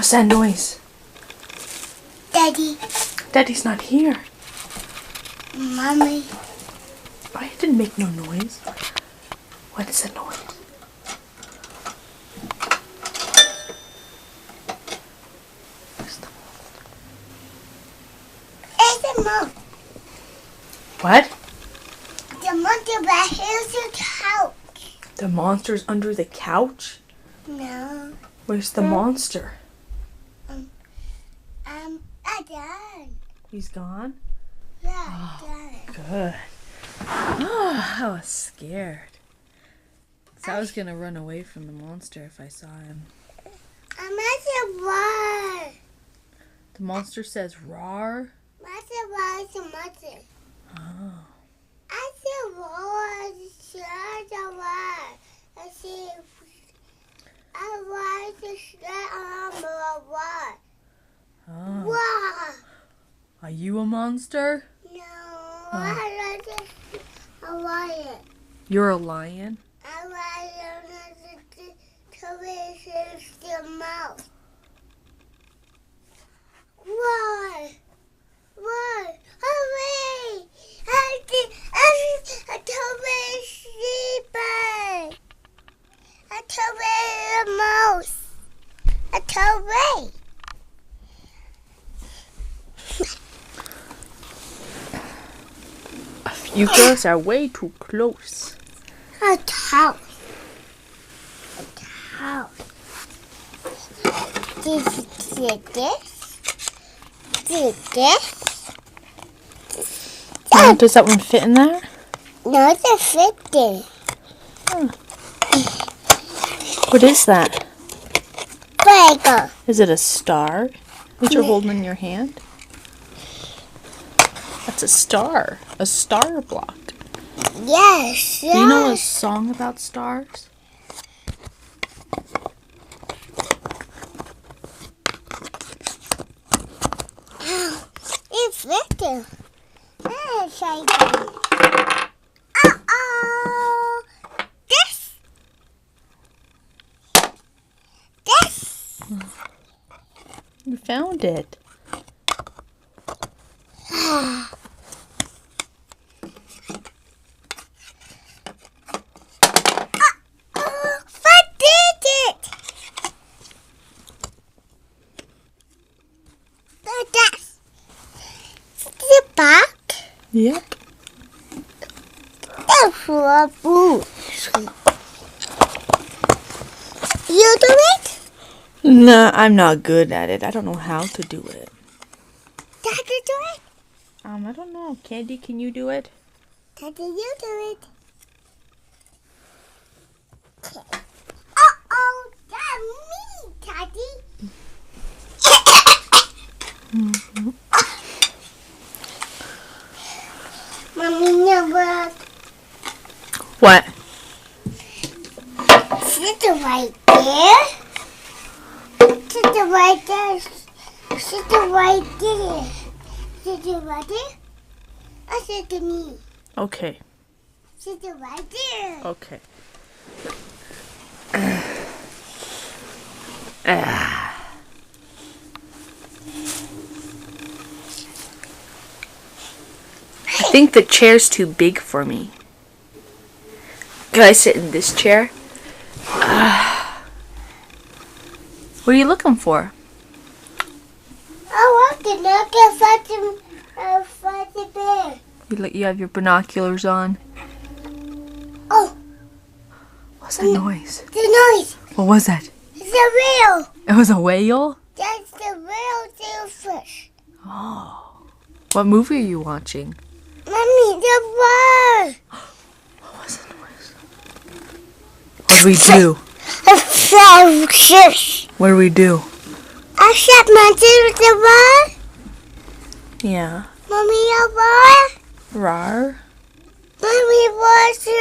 What's that noise? Daddy. Daddy's not here. Mommy. I didn't make no noise. What is the noise? Where's the It's a mom. What? The monkey back here's the couch. The monster's under the couch? No. Where's the monster? Done. He's gone? Yeah, done. Good. Oh, I was scared. So I was gonna run away from the monster if I saw him. I'm at the bar. The monster says "rawr." What's the bar is the monster? Oh. I see bar. The bar. I see. I want to shut on the bar. Oh. Wow. Are you a monster? No, I want it. You're a lion? I want to the mouth. Why? Why? Hurry! I told me sleeping. I told me the mouse. I told me. You girls are way too close. A house. A house. This. Oh, does that one fit in there? No, it's a fifty. What is that? Bagel. Is it a star that you're holding in your hand? That's a star. A star block. Yes. Do you know a song about stars? It's fifty. Uh-oh. This. You found it. What did it? That's the back. Yep. That's for food. You do it? No, I'm not good at it. I don't know how to do it. Daddy do it? I don't know. Candy, can you do it? Daddy, you do it. Okay. Uh-oh, that's me, Daddy. Mommy, never. What? Sit right there. Sit right there. Sit right there. Sit right there. I said to me. Okay. Sit right there. Okay. I think the chair's too big for me. Can I sit in this chair? What are you looking for? I want to look at the bear. You have your binoculars on? Oh, What's that noise? the noise. What was that? It's a whale. It was a whale? That's the real sailfish. Oh. What movie are you watching? Mommy, the bird. What was the noise? What do we do? A sailfish. What do we do? I shot my with the bird. Yeah. Mommy, the bird. Rar? Mommy, what's the